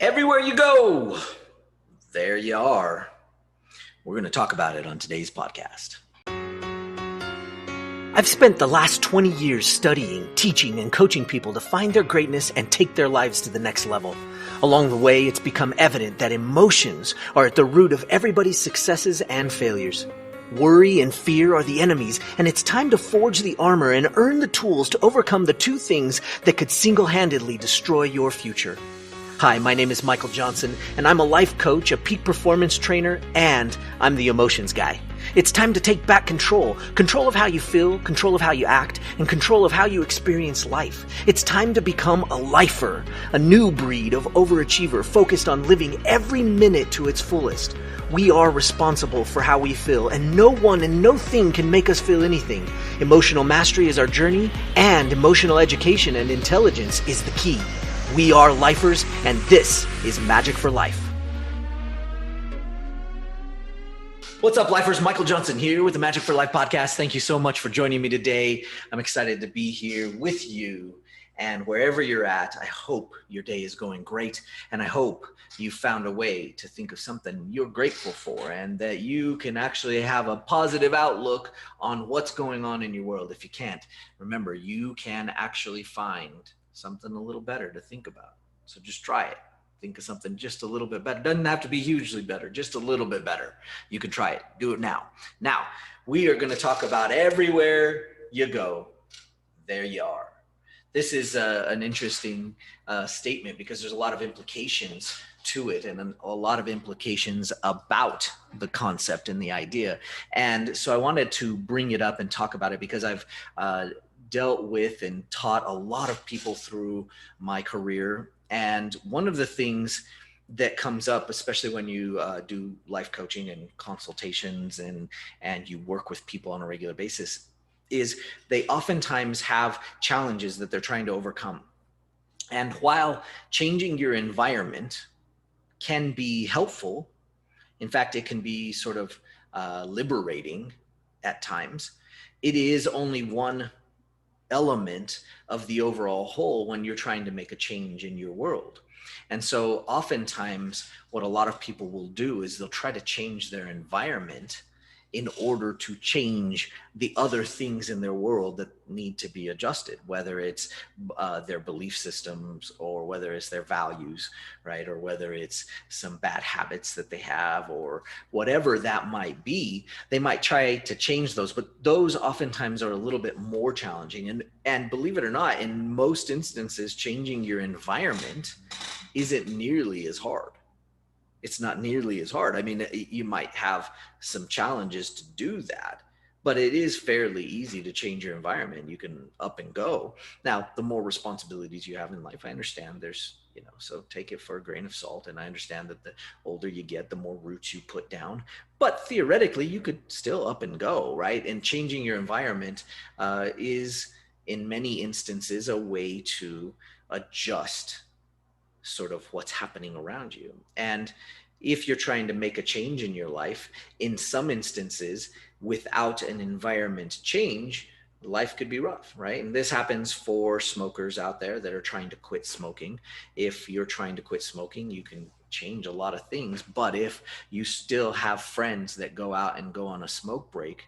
Everywhere you go, there you are. We're going to talk about it on today's podcast. I've spent the last 20 years studying, teaching, and coaching people to find their greatness and take their lives to the next level. Along the way, it's become evident that emotions are at the root of everybody's successes and failures. Worry and fear are the enemies, and it's time to forge the armor and earn the tools to overcome the two things that could single-handedly destroy your future. Hi, my name is Michael Johnson, and I'm a life coach, a peak performance trainer, and I'm the emotions guy. It's time to take back control of how you feel, control of how you act, and control of how you experience life. It's time to become a lifer, a new breed of overachiever focused on living every minute to its fullest. We are responsible for how we feel, and no one and no thing can make us feel anything. Emotional mastery is our journey, and emotional education and intelligence is the key. We are lifers, and this is Magic for Life. What's up, lifers? Michael Johnson here with the Magic for Life podcast. Thank you so much for joining me today. I'm excited to be here with you. And wherever you're at, I hope your day is going great. And I hope you found a way to think of something you're grateful for and that you can actually have a positive outlook on what's going on in your world. If you can't, remember, you can actually find something a little better to think about. So just try it. Think of something just a little bit better. Doesn't have to be hugely better, just a little bit better. You can try it. Do it now. Now, we are going to talk about everywhere you go, there you are. This is an interesting statement because there's a lot of implications to it and a lot of implications about the concept and the idea. And so I wanted to bring it up and talk about it because I've dealt with and taught a lot of people through my career. And one of the things that comes up, especially when you do life coaching and consultations and you work with people on a regular basis, is they oftentimes have challenges that they're trying to overcome. And while changing your environment can be helpful, in fact, it can be sort of liberating at times, it is only one element of the overall whole when you're trying to make a change in your world. And so oftentimes what a lot of people will do is they'll try to change their environment in order to change the other things in their world that need to be adjusted, whether it's their belief systems or whether it's their values, right? Or whether it's some bad habits that they have or whatever that might be. They might try to change those, but those oftentimes are a little bit more challenging. And believe it or not, in most instances, changing your environment isn't nearly as hard. It's not nearly as hard. I mean, you might have some challenges to do that, but it is fairly easy to change your environment. You can up and go. Now, the more responsibilities you have in life, I understand there's, so take it for a grain of salt. And I understand that the older you get, the more roots you put down. But theoretically, you could still up and go, right? And changing your environment is, in many instances, a way to adjust sort of what's happening around you. And if you're trying to make a change in your life, in some instances, without an environment change, life could be rough, right? And this happens for smokers out there that are trying to quit smoking. If you're trying to quit smoking, you can change a lot of things. But if you still have friends that go out and go on a smoke break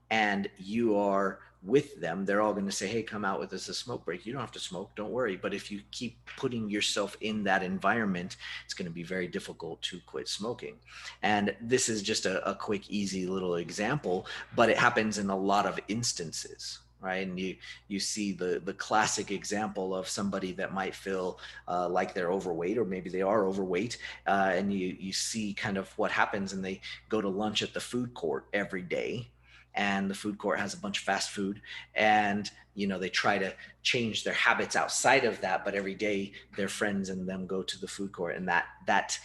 and you are with them, they're all going to say, hey, come out with us a smoke break. You don't have to smoke, don't worry. But if you keep putting yourself in that environment, it's going to be very difficult to quit smoking. And this is just a quick, easy little example, but it happens in a lot of instances, right? And you see the classic example of somebody that might feel like they're overweight, or maybe they are overweight, and you see kind of what happens, and they go to lunch at the food court every day. And the food court has a bunch of fast food, and they try to change their habits outside of that, but every day their friends and them go to the food court, and that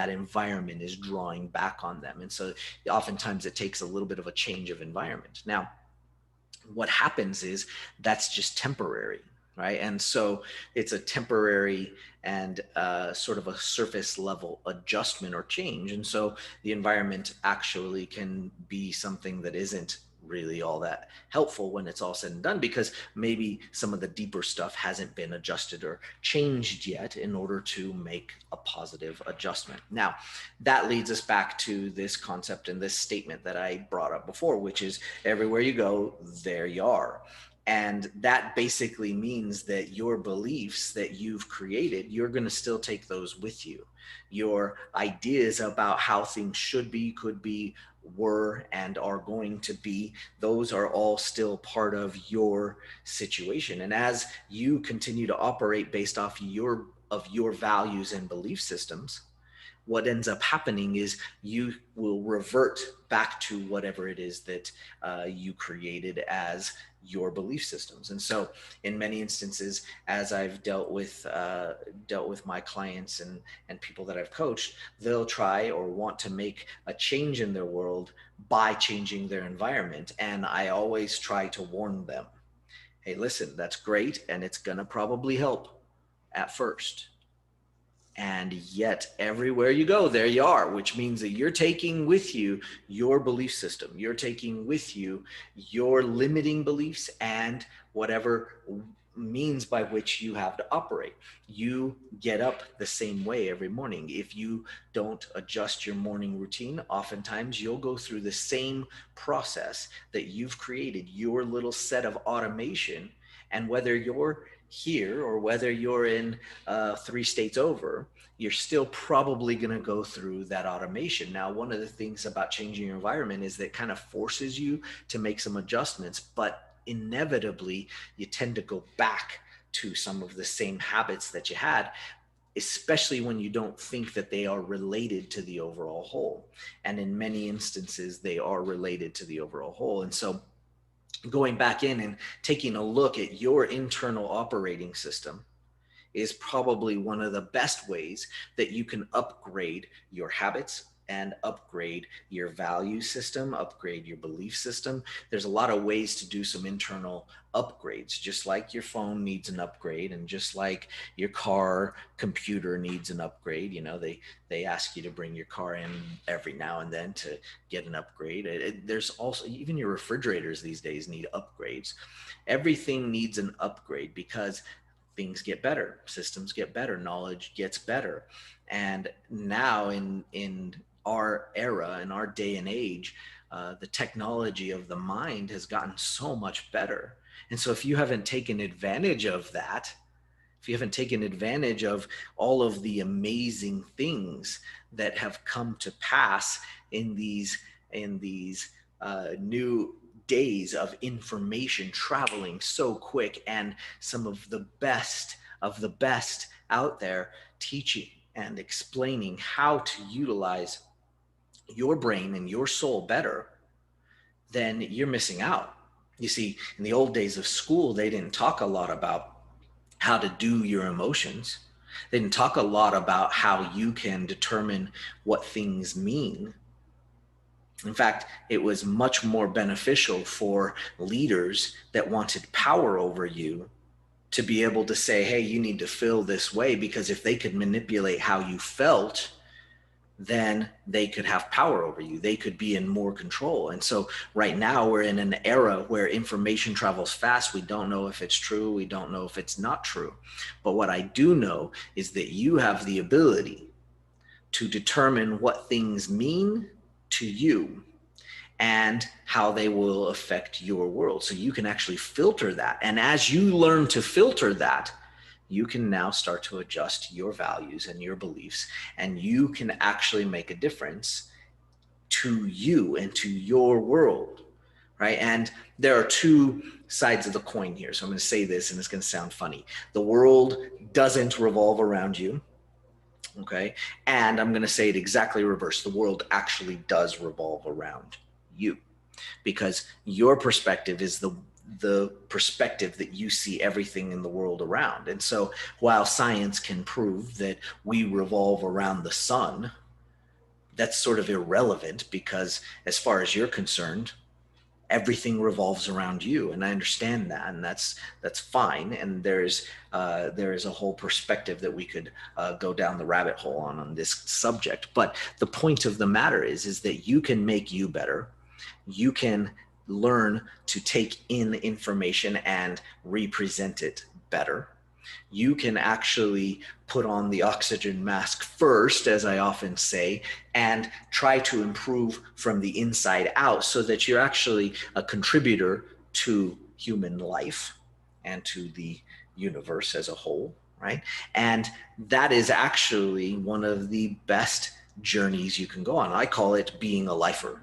environment is drawing back on them. And so oftentimes it takes a little bit of a change of environment. Now, what happens is that's just temporary, right? And so it's a temporary and sort of a surface level adjustment or change. And so the environment actually can be something that isn't really all that helpful when it's all said and done, because maybe some of the deeper stuff hasn't been adjusted or changed yet in order to make a positive adjustment. Now, that leads us back to this concept and this statement that I brought up before, which is everywhere you go, there you are. And that basically means that your beliefs that you've created, you're going to still take those with you. Your ideas about how things should be, could be, were, and are going to be, those are all still part of your situation. And as you continue to operate based off your values and belief systems, what ends up happening is you will revert back to whatever it is that you created as your belief systems. And so, in many instances, as I've dealt with my clients and people that I've coached, they'll try or want to make a change in their world by changing their environment. And I always try to warn them, hey, listen, that's great, and it's gonna probably help at first, and yet everywhere you go, there you are, which means that you're taking with you your belief system. You're taking with you your limiting beliefs and whatever means by which you have to operate. You get up the same way every morning. If you don't adjust your morning routine, oftentimes you'll go through the same process that you've created, your little set of automation. And whether you're here or whether you're in 3 states over, you're still probably going to go through that automation. Now, one of the things about changing your environment is that it kind of forces you to make some adjustments, but inevitably you tend to go back to some of the same habits that you had, especially when you don't think that they are related to the overall whole. And in many instances, they are related to the overall whole. And so going back in and taking a look at your internal operating system is probably one of the best ways that you can upgrade your habits and upgrade your value system, upgrade your belief system. There's a lot of ways to do some internal upgrades, just like your phone needs an upgrade, and just like your car computer needs an upgrade. You know, they ask you to bring your car in every now and then to get an upgrade. There's also, even your refrigerators these days need upgrades. Everything needs an upgrade because things get better, systems get better, knowledge gets better. And now in our era, in our day and age, the technology of the mind has gotten so much better. And so if you haven't taken advantage of that, if you haven't taken advantage of all of the amazing things that have come to pass in these new days of information traveling so quick, and some of the best out there teaching and explaining how to utilize your brain and your soul better, then you're missing out. You see, in the old days of school, they didn't talk a lot about how to do your emotions. They didn't talk a lot about how you can determine what things mean. In fact, it was much more beneficial for leaders that wanted power over you to be able to say, hey, you need to feel this way, because if they could manipulate how you felt, then they could have power over you. They could be in more control. And so right now we're in an era where information travels fast. We don't know if it's true. We don't know if it's not true. But what I do know is that you have the ability to determine what things mean to you and how they will affect your world. So you can actually filter that. And as you learn to filter that, you can now start to adjust your values and your beliefs, and you can actually make a difference to you and to your world, right? And there are two sides of the coin here. So I'm going to say this, and it's going to sound funny. The world doesn't revolve around you, okay? And I'm going to say it exactly reverse. The world actually does revolve around you, because your perspective is the perspective that you see everything in the world around. And so while science can prove that we revolve around the sun, that's sort of irrelevant, because as far as you're concerned, everything revolves around you. And I understand that, and that's fine. And there is a whole perspective that we could go down the rabbit hole on this subject. But the point of the matter is that you can make you better. You can learn to take in information and represent it better. You can actually put on the oxygen mask first, as I often say, and try to improve from the inside out so that you're actually a contributor to human life and to the universe as a whole, right? And that is actually one of the best journeys you can go on. I call it being a lifer.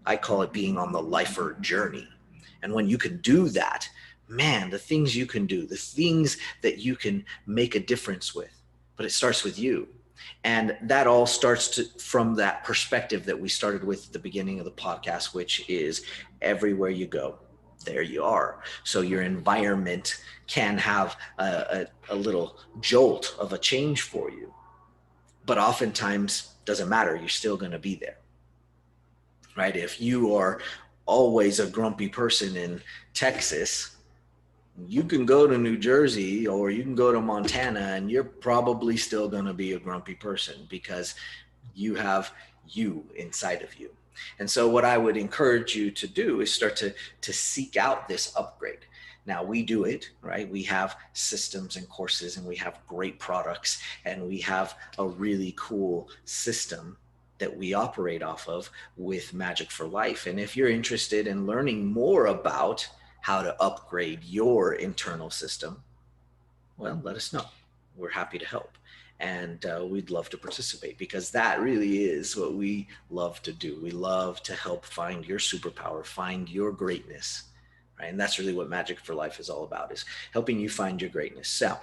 I call it being on the lifer journey. And when you can do that, man, the things you can do, the things that you can make a difference with, but it starts with you. And that all starts from that perspective that we started with at the beginning of the podcast, which is everywhere you go, there you are. So your environment can have a little jolt of a change for you, but oftentimes doesn't matter. You're still going to be there, right? If you are always a grumpy person in Texas, you can go to New Jersey or you can go to Montana and you're probably still going to be a grumpy person because you have you inside of you. And so what I would encourage you to do is start to seek out this upgrade. Now we do it, right? We have systems and courses and we have great products and we have a really cool system that we operate off of with Majic for Life. And if you're interested in learning more about how to upgrade your internal system, well, let us know. We're happy to help. And we'd love to participate because that really is what we love to do. We love to help find your superpower, find your greatness, right? And that's really what Majic for Life is all about, is helping you find your greatness. So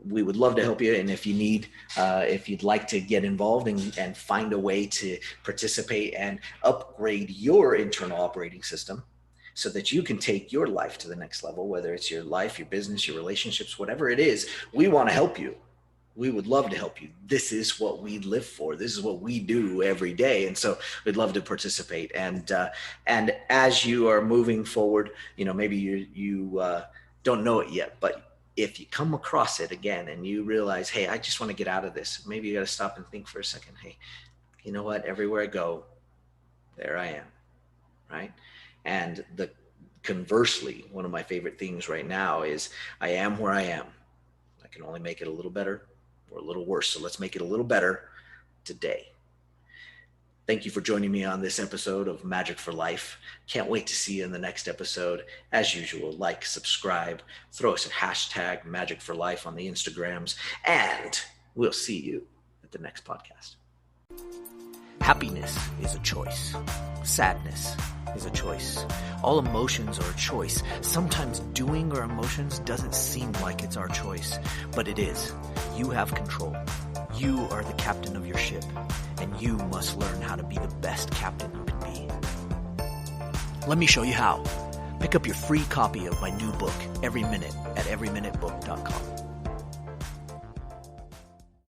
we would love to help you. And if you need, if you'd like to get involved and find a way to participate and upgrade your internal operating system, so that you can take your life to the next level, whether it's your life, your business, your relationships, whatever it is, we want to help you. We would love to help you. This is what we live for. This is what we do every day. And so we'd love to participate. And as you are moving forward, you know, maybe you don't know it yet, but if you come across it again and you realize, hey, I just want to get out of this, maybe you got to stop and think for a second. Hey, you know what? Everywhere I go, there I am, right? And conversely, one of my favorite things right now is I am where I am. I can only make it a little better or a little worse. So let's make it a little better today. Thank you for joining me on this episode of Majic for Life. Can't wait to see you in the next episode. As usual, like, subscribe, throw us a hashtag Majic for Life on the Instagrams, and we'll see you at the next podcast. Happiness is a choice. Sadness is a choice. All emotions are a choice. Sometimes doing our emotions doesn't seem like it's our choice, but it is. You have control. You are the captain of your ship, and you must learn how to be the best captain you can be. Let me show you how. Pick up your free copy of my new book, Every Minute, at everyminutebook.com.